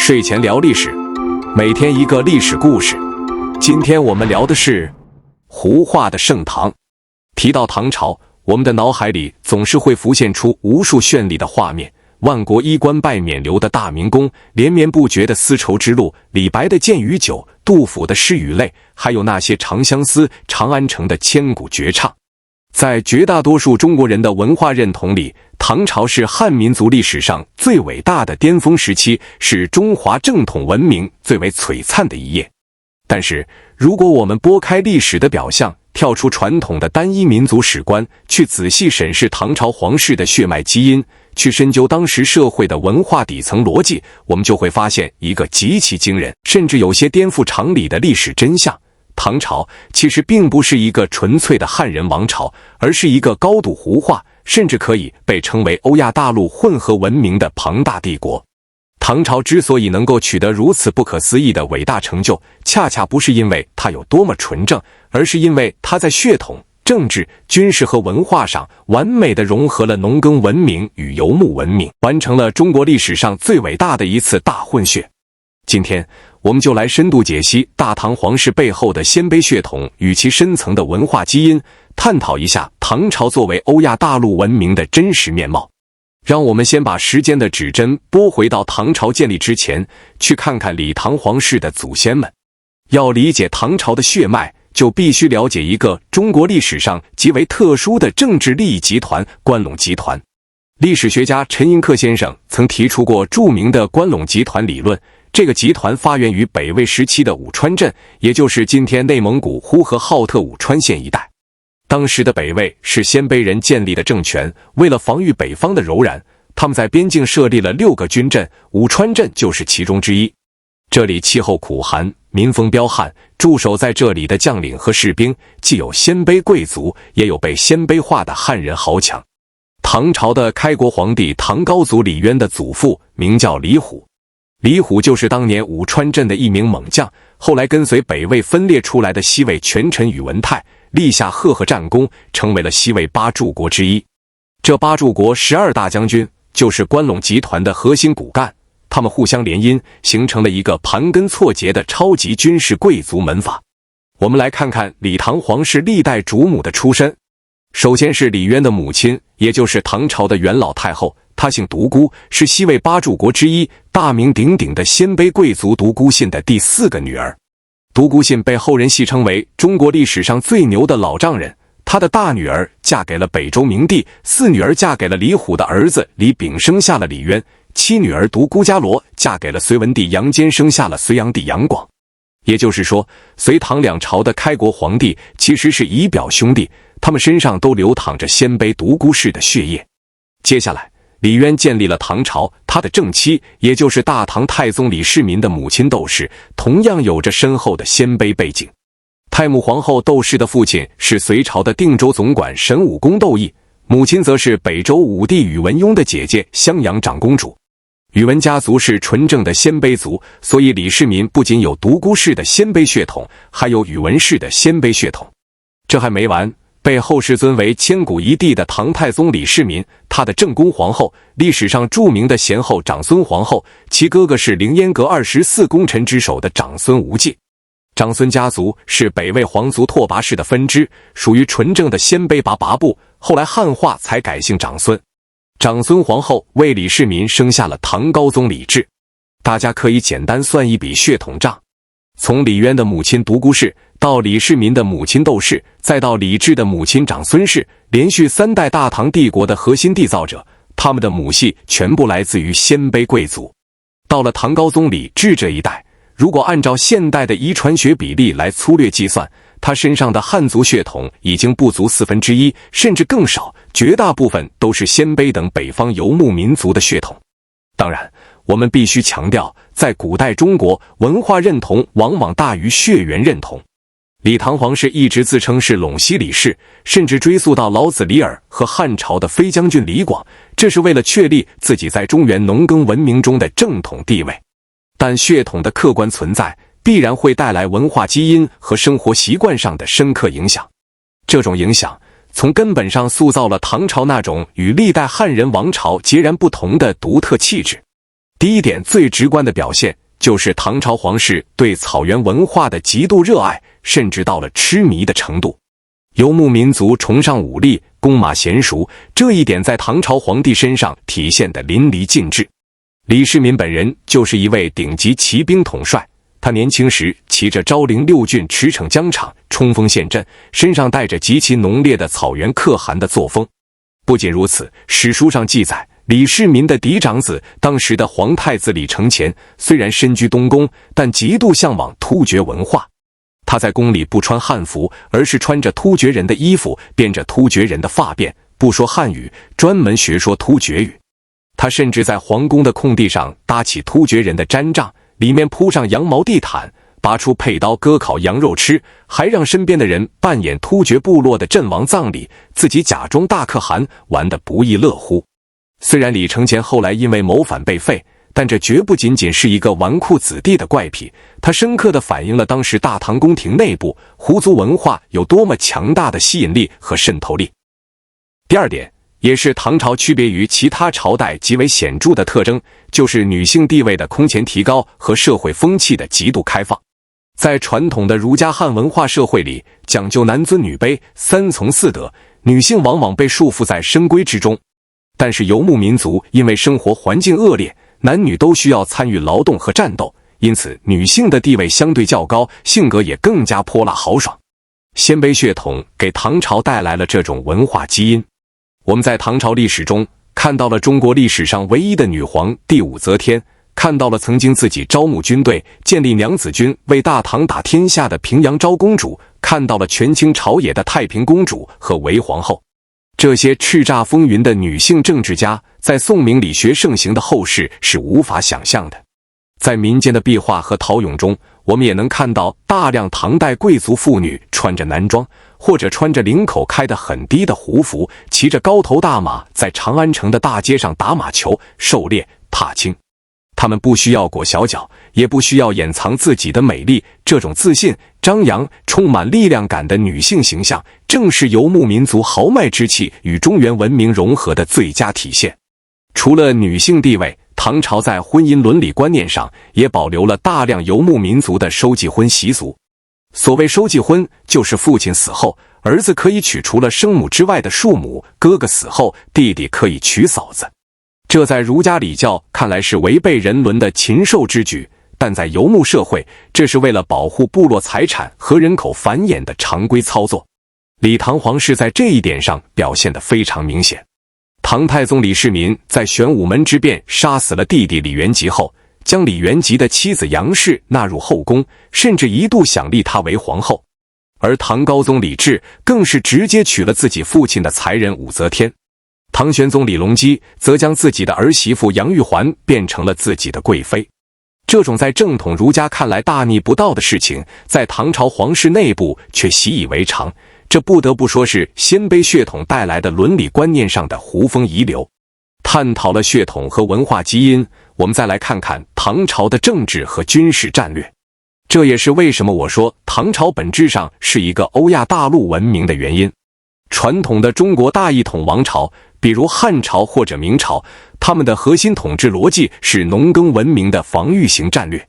睡前聊历史，每天一个历史故事。今天我们聊的是胡化的盛唐。提到唐朝，我们的脑海里总是会浮现出无数绚丽的画面，万国衣冠拜冕旒的大明宫，连绵不绝的丝绸之路，李白的剑与酒，杜甫的诗与泪，还有那些长相思、长安城的千古绝唱。在绝大多数中国人的文化认同里，唐朝是汉民族历史上最伟大的巅峰时期，是中华正统文明最为璀璨的一页。但是，如果我们拨开历史的表象，跳出传统的单一民族史观，去仔细审视唐朝皇室的血脉基因，去深究当时社会的文化底层逻辑，我们就会发现一个极其惊人，甚至有些颠覆常理的历史真相。唐朝其实并不是一个纯粹的汉人王朝，而是一个高度胡化，甚至可以被称为欧亚大陆混合文明的庞大帝国。唐朝之所以能够取得如此不可思议的伟大成就，恰恰不是因为它有多么纯正，而是因为它在血统、政治、军事和文化上完美地融合了农耕文明与游牧文明，完成了中国历史上最伟大的一次大混血。今天我们就来深度解析大唐皇室背后的鲜卑血统与其深层的文化基因，探讨一下唐朝作为欧亚大陆文明的真实面貌。让我们先把时间的指针拨回到唐朝建立之前，去看看李唐皇室的祖先们。要理解唐朝的血脉，就必须了解一个中国历史上极为特殊的政治利益集团——关陇集团。历史学家陈寅恪先生曾提出过著名的关陇集团理论，这个集团发源于北魏时期的武川镇，也就是今天内蒙古呼和浩特武川县一带。当时的北魏是鲜卑人建立的政权，为了防御北方的柔然，他们在边境设立了6个军镇，武川镇就是其中之一。这里气候苦寒，民风彪悍，驻守在这里的将领和士兵既有鲜卑贵族，也有被鲜卑化的汉人豪强。唐朝的开国皇帝唐高祖李渊的祖父名叫李虎，李虎就是当年武川镇的一名猛将，后来跟随北魏分裂出来的西魏权臣宇文泰，立下赫赫战功，成为了西魏8柱国之一。这8柱国12大将军就是关陇集团的核心骨干，他们互相联姻，形成了一个盘根错节的超级军事贵族门阀。我们来看看李唐皇室历代主母的出身。首先是李渊的母亲，也就是唐朝的元老太后，她姓独孤，是西魏8柱国之一，大名鼎鼎的鲜卑贵族独孤信的第4个女儿。独孤信被后人戏称为中国历史上最牛的老丈人，他的大女儿嫁给了北周明帝，四女儿嫁给了李虎的儿子李炳，生下了李渊，妻女儿独孤伽罗嫁给了隋文帝杨坚，生下了隋炀帝杨广。也就是说，隋唐两朝的开国皇帝其实是姨表兄弟，他们身上都流淌着鲜卑独孤氏的血液。接下来，李渊建立了唐朝，他的正妻，也就是大唐太宗李世民的母亲窦氏，同样有着深厚的鲜卑背景。太母皇后窦氏的父亲是隋朝的定州总管神武公窦乂，母亲则是北周武帝宇文邕的姐姐襄阳长公主。宇文家族是纯正的鲜卑族，所以李世民不仅有独孤氏的鲜卑血统，还有宇文氏的鲜卑血统。这还没完，被后世尊为千古一帝的唐太宗李世民，他的正宫皇后，历史上著名的贤后长孙皇后，其哥哥是凌烟阁24功臣之首的长孙无忌。长孙家族是北魏皇族拓跋氏的分支，属于纯正的鲜卑拔部，后来汉化才改姓长孙。长孙皇后为李世民生下了唐高宗李治。大家可以简单算一笔血统账，从李渊的母亲独孤氏到李世民的母亲窦氏，再到李治的母亲长孙氏，连续3代大唐帝国的核心缔造者，他们的母系全部来自于鲜卑贵族。到了唐高宗李治这一代，如果按照现代的遗传学比例来粗略计算，他身上的汉族血统已经不足1/4，甚至更少，绝大部分都是鲜卑等北方游牧民族的血统。当然，我们必须强调，在古代中国，文化认同往往大于血缘认同。李唐皇室一直自称是陇西李氏，甚至追溯到老子李耳和汉朝的飞将军李广，这是为了确立自己在中原农耕文明中的正统地位。但血统的客观存在必然会带来文化基因和生活习惯上的深刻影响。这种影响从根本上塑造了唐朝那种与历代汉人王朝截然不同的独特气质。第一点最直观的表现，就是唐朝皇室对草原文化的极度热爱，甚至到了痴迷的程度。游牧民族崇尚武力，弓马娴熟，这一点在唐朝皇帝身上体现得淋漓尽致。李世民本人就是一位顶级骑兵统帅，他年轻时骑着昭陵六骏驰骋疆场，冲锋陷阵，身上带着极其浓烈的草原可汗的作风。不仅如此，史书上记载，李世民的嫡长子，当时的皇太子李承乾，虽然身居东宫，但极度向往突厥文化。他在宫里不穿汉服，而是穿着突厥人的衣服，编着突厥人的发辫，不说汉语，专门学说突厥语。他甚至在皇宫的空地上搭起突厥人的毡帐，里面铺上羊毛地毯，拔出佩刀割烤羊肉吃，还让身边的人扮演突厥部落的阵亡葬礼，自己假装大可汗，玩得不亦乐乎。虽然李承乾后来因为谋反被废，但这绝不仅仅是一个纨绔子弟的怪癖，它深刻地反映了当时大唐宫廷内部胡族文化有多么强大的吸引力和渗透力。第二点，也是唐朝区别于其他朝代极为显著的特征，就是女性地位的空前提高和社会风气的极度开放。在传统的儒家汉文化社会里，讲究男尊女卑、三从四德，女性往往被束缚在深闺之中。但是游牧民族因为生活环境恶劣，男女都需要参与劳动和战斗，因此女性的地位相对较高，性格也更加泼辣豪爽。鲜卑血统给唐朝带来了这种文化基因。我们在唐朝历史中看到了中国历史上唯一的女皇帝武则天，看到了曾经自己招募军队、建立娘子军为大唐打天下的平阳昭公主，看到了权倾朝野的太平公主和韦皇后。这些叱咤风云的女性政治家，在宋明理学盛行的后世是无法想象的。在民间的壁画和陶俑中，我们也能看到大量唐代贵族妇女穿着男装，或者穿着领口开得很低的胡服，骑着高头大马，在长安城的大街上打马球、狩猎、踏青。她们不需要裹小脚，也不需要掩藏自己的美丽，这种自信、张扬、充满力量感的女性形象，正是游牧民族豪迈之气与中原文明融合的最佳体现。除了女性地位，唐朝在婚姻伦理观念上也保留了大量游牧民族的收继婚习俗。所谓收继婚，就是父亲死后，儿子可以娶除了生母之外的庶母，哥哥死后，弟弟可以娶嫂子。这在儒家礼教看来是违背人伦的禽兽之举，但在游牧社会，这是为了保护部落财产和人口繁衍的常规操作。李唐皇室在这一点上表现得非常明显。唐太宗李世民在玄武门之变杀死了弟弟李元吉后，将李元吉的妻子杨氏纳入后宫，甚至一度想立她为皇后。而唐高宗李治更是直接娶了自己父亲的才人武则天。唐玄宗李隆基则将自己的儿媳妇杨玉环变成了自己的贵妃。这种在正统儒家看来大逆不道的事情，在唐朝皇室内部却习以为常，这不得不说是鲜卑血统带来的伦理观念上的胡风遗留。探讨了血统和文化基因，我们再来看看唐朝的政治和军事战略。这也是为什么我说唐朝本质上是一个欧亚大陆文明的原因。传统的中国大一统王朝，比如汉朝或者明朝，他们的核心统治逻辑是农耕文明的防御型战略。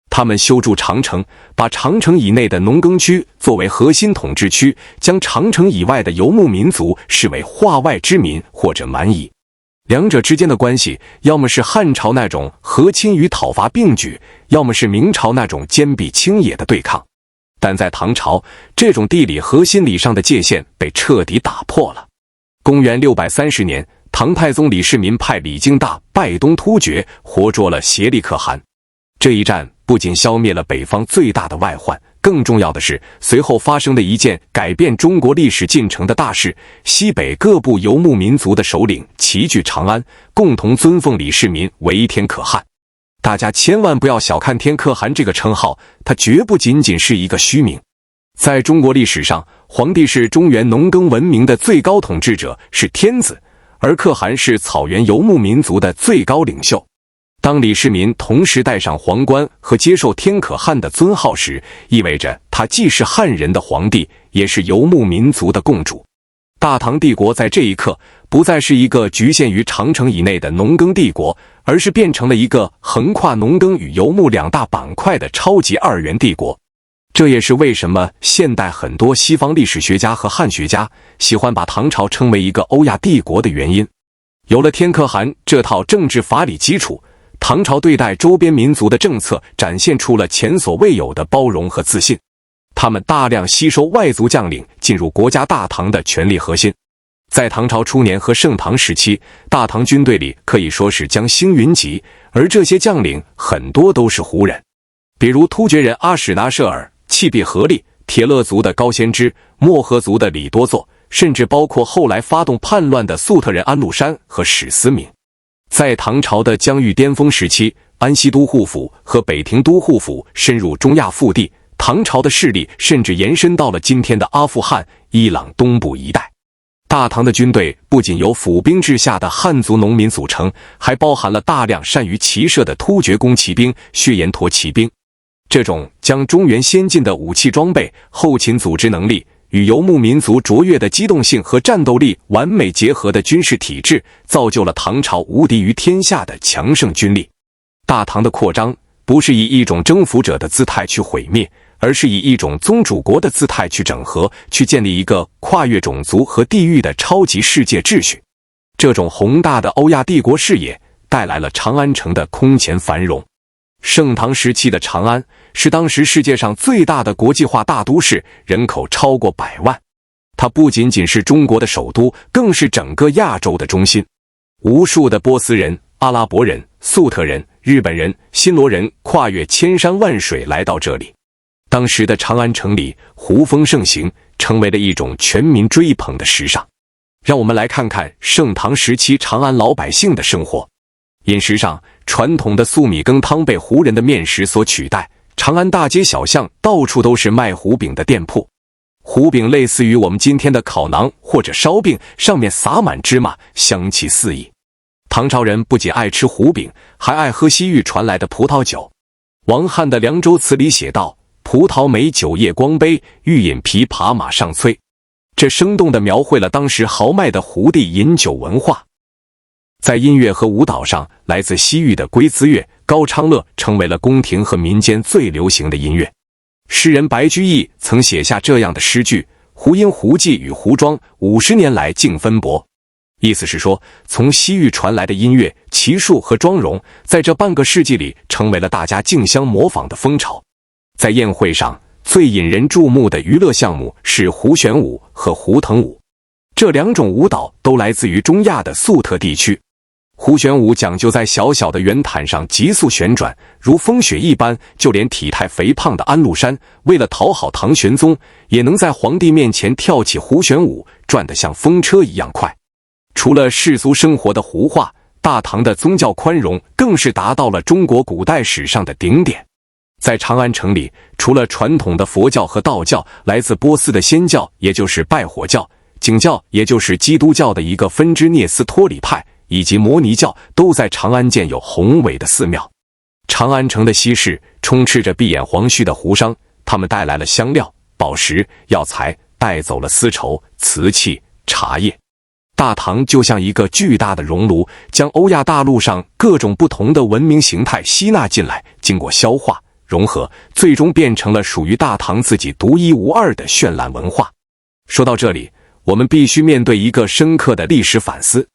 他们修筑长城，把长城以内的农耕区作为核心统治区，将长城以外的游牧民族视为化外之民或者蛮夷。两者之间的关系，要么是汉朝那种和亲与讨伐并举，要么是明朝那种坚壁清野的对抗。但在唐朝，这种地理和心理上的界限被彻底打破了。公元630年，唐太宗李世民派李京大败东突厥，活捉了颉利可汗。这一战不仅消灭了北方最大的外患，更重要的是，随后发生的一件改变中国历史进程的大事：西北各部游牧民族的首领齐聚长安，共同尊奉李世民为天可汗。大家千万不要小看天可汗这个称号，它绝不仅仅是一个虚名。在中国历史上，皇帝是中原农耕文明的最高统治者，是天子，而可汗是草原游牧民族的最高领袖。当李世民同时戴上皇冠和接受天可汗的尊号时，意味着他既是汉人的皇帝，也是游牧民族的共主。大唐帝国在这一刻不再是一个局限于长城以内的农耕帝国，而是变成了一个横跨农耕与游牧两大板块的超级二元帝国。这也是为什么现代很多西方历史学家和汉学家喜欢把唐朝称为一个欧亚帝国的原因。有了天可汗这套政治法理基础，唐朝对待周边民族的政策展现出了前所未有的包容和自信。他们大量吸收外族将领进入国家大唐的权力核心。在唐朝初年和盛唐时期，大唐军队里可以说是将星云集，而这些将领很多都是胡人，比如突厥人阿史那设尔、契必合力、铁勒族的高仙芝、漠河族的李多作，甚至包括后来发动叛乱的粟特人安禄山和史思明。在唐朝的疆域巅峰时期，安西都护府和北庭都护府深入中亚腹地，唐朝的势力甚至延伸到了今天的阿富汗、伊朗东部一带。大唐的军队不仅由府兵制下的汉族农民组成，还包含了大量善于骑射的突厥弓骑兵、血延陀骑兵。这种将中原先进的武器装备、后勤组织能力与游牧民族卓越的机动性和战斗力完美结合的军事体制，造就了唐朝无敌于天下的强盛军力。大唐的扩张不是以一种征服者的姿态去毁灭，而是以一种宗主国的姿态去整合，去建立一个跨越种族和地域的超级世界秩序。这种宏大的欧亚帝国视野带来了长安城的空前繁荣。盛唐时期的长安是当时世界上最大的国际化大都市，人口超过100万。它不仅仅是中国的首都，更是整个亚洲的中心。无数的波斯人、阿拉伯人、粟特人、日本人、新罗人跨越千山万水来到这里。当时的长安城里胡风盛行，成为了一种全民追捧的时尚。让我们来看看盛唐时期长安老百姓的生活。饮食上，传统的粟米羹汤被胡人的面食所取代，长安大街小巷到处都是卖胡饼的店铺。胡饼类似于我们今天的烤馕或者烧饼，上面撒满芝麻，香气四溢。唐朝人不仅爱吃胡饼，还爱喝西域传来的葡萄酒。王翰的《凉州词》里写道：葡萄美酒夜光杯，欲饮琵琶马上催。这生动地描绘了当时豪迈的胡地饮酒文化。在音乐和舞蹈上，来自西域的龟兹乐、高昌乐成为了宫廷和民间最流行的音乐。诗人白居易曾写下这样的诗句：胡音、胡伎与胡庄，50年来竟分伯。意思是说，从西域传来的音乐、骑术和妆容，在这半个世纪里成为了大家竞相模仿的风潮。在宴会上，最引人注目的娱乐项目是胡旋舞和胡腾舞，这两种舞蹈都来自于中亚的粟特地区。胡旋舞讲究在小小的圆毯上急速旋转，如风雪一般，就连体态肥胖的安禄山为了讨好唐玄宗，也能在皇帝面前跳起胡旋舞，转得像风车一样快。除了世俗生活的胡化，大唐的宗教宽容更是达到了中国古代史上的顶点。在长安城里，除了传统的佛教和道教，来自波斯的祆教，也就是拜火教，景教，也就是基督教的一个分支聂斯托里派，以及摩尼教，都在长安建有宏伟的寺庙。长安城的西市充斥着闭眼黄须的胡商，他们带来了香料、宝石、药材，带走了丝绸、瓷器、茶叶。大唐就像一个巨大的熔炉，将欧亚大陆上各种不同的文明形态吸纳进来，经过消化、融合，最终变成了属于大唐自己独一无二的绚烂文化。说到这里，我们必须面对一个深刻的历史反思。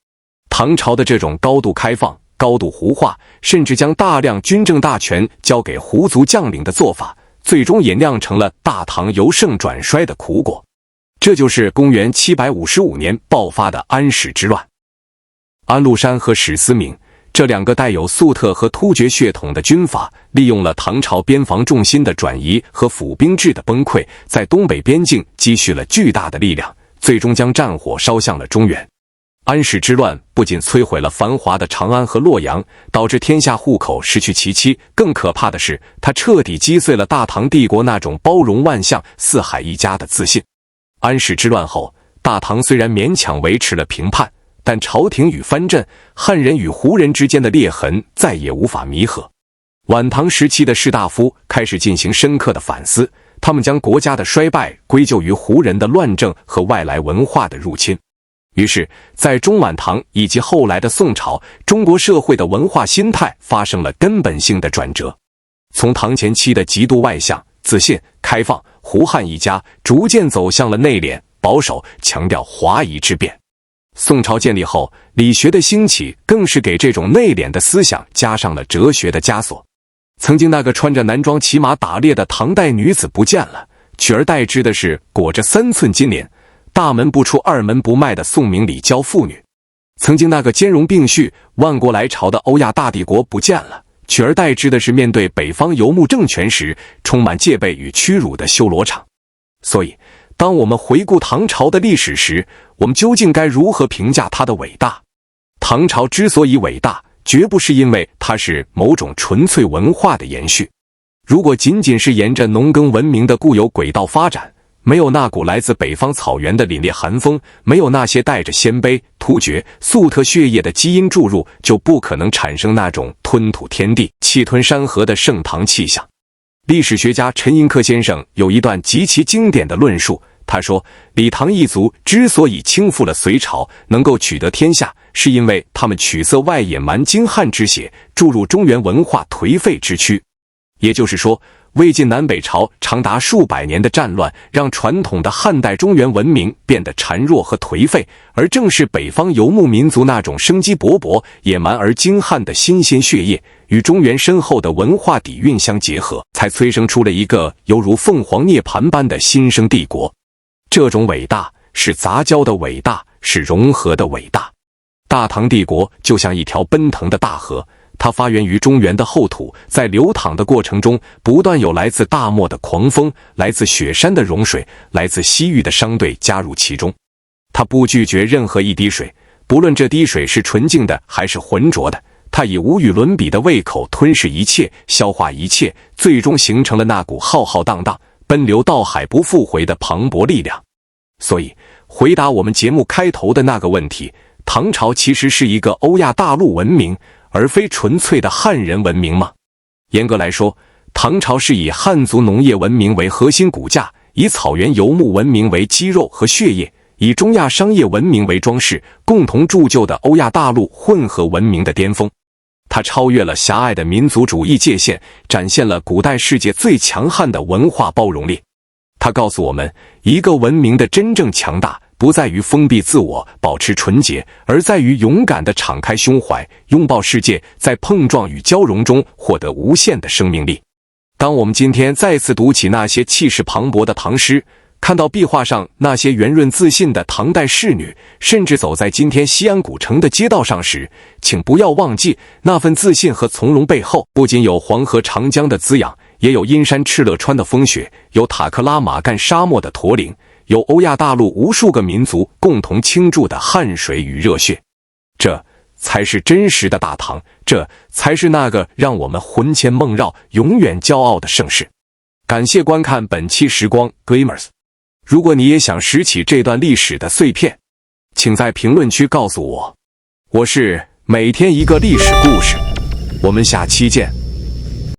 唐朝的这种高度开放、高度胡化，甚至将大量军政大权交给胡族将领的做法，最终也酿成了大唐由盛转衰的苦果。这就是公元755年爆发的安史之乱。安禄山和史思明这两个带有粟特和突厥血统的军阀，利用了唐朝边防重心的转移和府兵制的崩溃，在东北边境积蓄了巨大的力量，最终将战火烧向了中原。安史之乱不仅摧毁了繁华的长安和洛阳，导致天下户口失去其妻，更可怕的是，它彻底击碎了大唐帝国那种包容万象、四海一家的自信。安史之乱后，大唐虽然勉强维持了平叛，但朝廷与藩镇、汉人与胡人之间的裂痕再也无法弥合。晚唐时期的士大夫开始进行深刻的反思，他们将国家的衰败归咎于胡人的乱政和外来文化的入侵。于是，在中晚唐以及后来的宋朝，中国社会的文化心态发生了根本性的转折。从唐前期的极度外向、自信、开放，胡汉一家逐渐走向了内敛、保守，强调华夷之辩。宋朝建立后，理学的兴起更是给这种内敛的思想加上了哲学的枷锁。曾经那个穿着男装骑马打猎的唐代女子不见了，取而代之的是裹着3寸金莲、大门不出二门不迈的宋明理教妇女。曾经那个兼容并蓄、万国来朝的欧亚大帝国不见了，取而代之的是面对北方游牧政权时充满戒备与屈辱的修罗场。所以，当我们回顾唐朝的历史时，我们究竟该如何评价它的伟大？唐朝之所以伟大，绝不是因为它是某种纯粹文化的延续。如果仅仅是沿着农耕文明的固有轨道发展，没有那股来自北方草原的凛冽寒风，没有那些带着鲜卑、突厥、粟特血液的基因注入，就不可能产生那种吞吐天地、气吞山河的盛唐气象。历史学家陈寅恪先生有一段极其经典的论述，他说，李唐一族之所以倾覆了隋朝，能够取得天下，是因为他们取色外野蛮精悍之血，注入中原文化颓废之躯。也就是说，魏晋南北朝长达数百年的战乱，让传统的汉代中原文明变得孱弱和颓废，而正是北方游牧民族那种生机勃勃、野蛮而精悍的新鲜血液，与中原深厚的文化底蕴相结合，才催生出了一个犹如凤凰涅槃般的新生帝国。这种伟大是杂交的伟大，是融合的伟大。大唐帝国就像一条奔腾的大河，它发源于中原的厚土，在流淌的过程中，不断有来自大漠的狂风，来自雪山的融水，来自西域的商队加入其中。它不拒绝任何一滴水，不论这滴水是纯净的还是浑浊的，它以无与伦比的胃口吞噬一切，消化一切，最终形成了那股浩浩荡荡、奔流到海不复回的磅礴力量。所以，回答我们节目开头的那个问题，唐朝其实是一个欧亚大陆文明，而非纯粹的汉人文明吗？严格来说，唐朝是以汉族农业文明为核心骨架，以草原游牧文明为肌肉和血液，以中亚商业文明为装饰，共同铸就的欧亚大陆混合文明的巅峰。它超越了狭隘的民族主义界限，展现了古代世界最强悍的文化包容力。它告诉我们，一个文明的真正强大，不在于封闭自我、保持纯洁，而在于勇敢地敞开胸怀，拥抱世界，在碰撞与交融中获得无限的生命力。当我们今天再次读起那些气势磅礴的唐诗，看到壁画上那些圆润自信的唐代仕女，甚至走在今天西安古城的街道上时，请不要忘记，那份自信和从容背后，不仅有黄河长江的滋养，也有阴山敕勒川的风雪，有塔克拉玛干沙漠的驼铃，有欧亚大陆无数个民族共同倾注的汗水与热血。这才是真实的大唐，这才是那个让我们魂牵梦绕、永远骄傲的盛世。感谢观看本期时光 Glimmers。如果你也想拾起这段历史的碎片，请在评论区告诉我。我是每天一个历史故事，我们下期见。